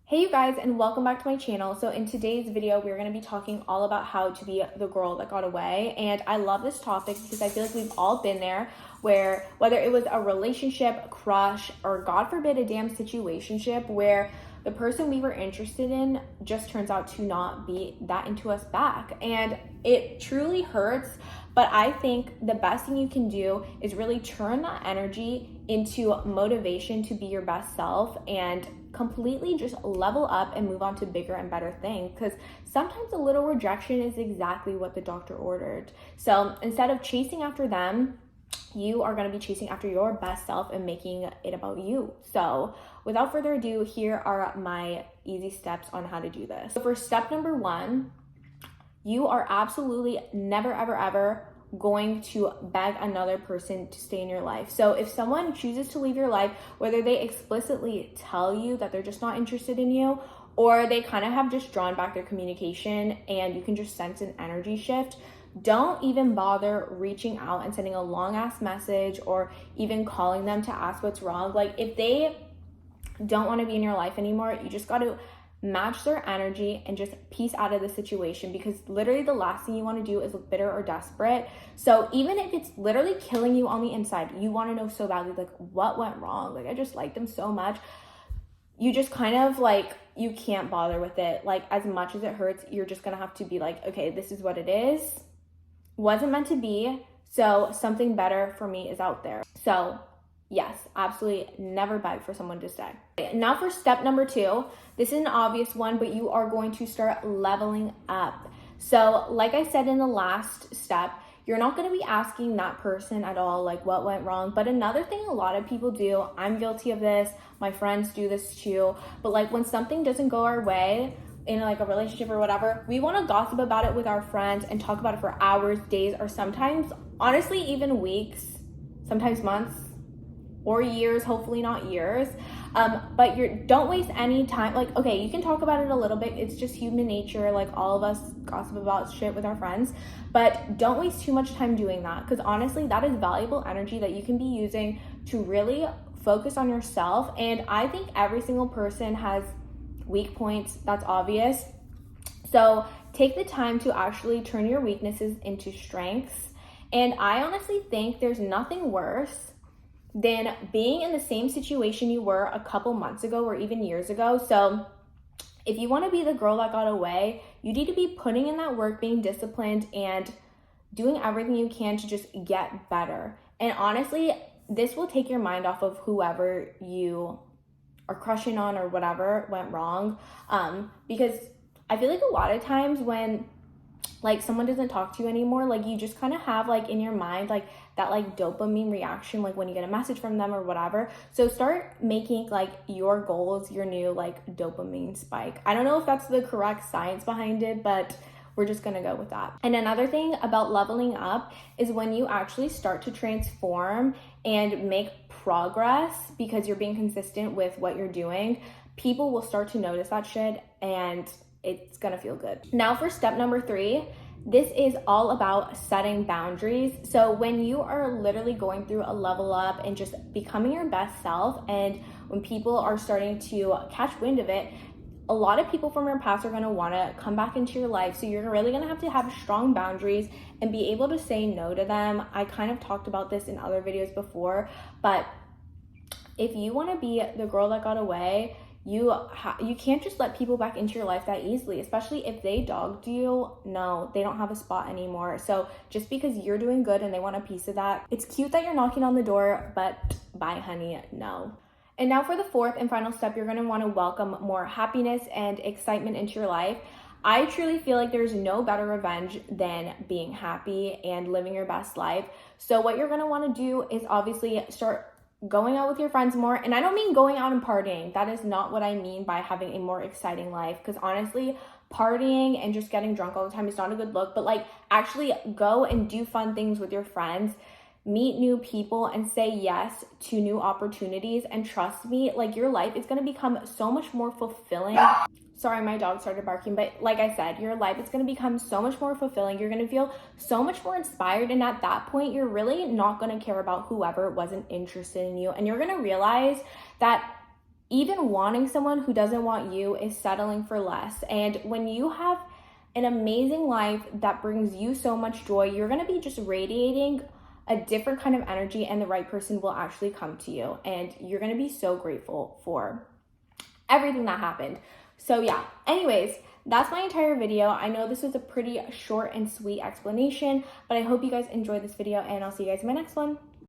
Hey you guys, and welcome back to my channel. So in today's video, we're going to be talking all about how to be the girl that got away. And I love this topic because I feel like we've all been there, where whether it was a relationship, crush, or God forbid a damn situationship where the person we were interested in just turns out to not be that into us back. And it truly hurts, but I think the best thing you can do is really turn that energy into motivation to be your best self and completely just level up and move on to bigger and better things, because sometimes a little rejection is exactly what the doctor ordered. So instead of chasing after them, you are going to be chasing after your best self and making it about you. So without further ado, here are my easy steps on how to do this. So for step number 1, you are absolutely never ever going to beg another person to stay in your life. So if someone chooses to leave your life, whether they explicitly tell you that they're just not interested in you, or they kind of have just drawn back their communication and you can just sense an energy shift, don't even bother reaching out and sending a long ass message or even calling them to ask what's wrong. Like, if they don't want to be in your life anymore, you just got to match their energy and just peace out of the situation, because literally the last thing you want to do is look bitter or desperate. So even if it's literally killing you on the inside, you want to know so badly, like, what went wrong? Like, I just like them so much. You just kind of like, you can't bother with it. Like, as much as it hurts, you're just gonna have to be like, okay, this is what it is. Wasn't meant to be, so something better for me is out there. So yes, absolutely never beg for someone to stay. Now for step number 2, this is an obvious one, but you are going to start leveling up. So like I said in the last step, you're not going to be asking that person at all, like, what went wrong. But another thing a lot of people do, I'm guilty of this, my friends do this too, but like when something doesn't go our way in like a relationship or whatever, we want to gossip about it with our friends and talk about it for hours, days, or sometimes honestly even weeks, sometimes months or years, hopefully not years. But don't waste any time. Like, okay, you can talk about it a little bit, it's just human nature, like all of us gossip about shit with our friends, but don't waste too much time doing that, because honestly that is valuable energy that you can be using to really focus on yourself. And I think every single person has weak points, that's obvious. So take the time to actually turn your weaknesses into strengths. And I honestly think there's nothing worse than being in the same situation you were a couple months ago or even years ago. So if you want to be the girl that got away, you need to be putting in that work, being disciplined, and doing everything you can to just get better. And honestly, this will take your mind off of whoever you are crushing on or whatever went wrong. Because I feel like a lot of times when like someone doesn't talk to you anymore, like you just kind of have like in your mind like that like dopamine reaction, like when you get a message from them or whatever. So start making like your goals your new like dopamine spike. I don't know if that's the correct science behind it, but we're just gonna go with that. And another thing about leveling up is when you actually start to transform and make progress because you're being consistent with what you're doing, people will start to notice that shit and it's gonna feel good. Now for step number 3, this is all about setting boundaries. So when you are literally going through a level up and just becoming your best self, and when people are starting to catch wind of it, a lot of people from your past are gonna wanna come back into your life. So you're really gonna have to have strong boundaries and be able to say no to them. I kind of talked about this in other videos before, but if you wanna be the girl that got away, you can't just let people back into your life that easily, especially if they dogged you. No, they don't have a spot anymore. So just because you're doing good and they want a piece of that, it's cute that you're knocking on the door, but bye honey, no. And now for the 4th and final step, you're going to want to welcome more happiness and excitement into your life. I truly feel like there's no better revenge than being happy and living your best life. So what you're going to want to do is obviously start going out with your friends more. And I don't mean going out and partying. That is not what I mean by having a more exciting life, because honestly, partying and just getting drunk all the time is not a good look. But like, actually go and do fun things with your friends, meet new people, and say yes to new opportunities. And trust me, like, your life is going to become so much more fulfilling. Sorry, my dog started barking, but like I said, your life is going to become so much more fulfilling. You're going to feel so much more inspired. And at that point, you're really not going to care about whoever wasn't interested in you. And you're going to realize that even wanting someone who doesn't want you is settling for less. And when you have an amazing life that brings you so much joy, you're gonna be just radiating a different kind of energy, and the right person will actually come to you. And you're gonna be so grateful for everything that happened. So yeah, anyways, that's my entire video. I know this was a pretty short and sweet explanation, but I hope you guys enjoyed this video, and I'll see you guys in my next one.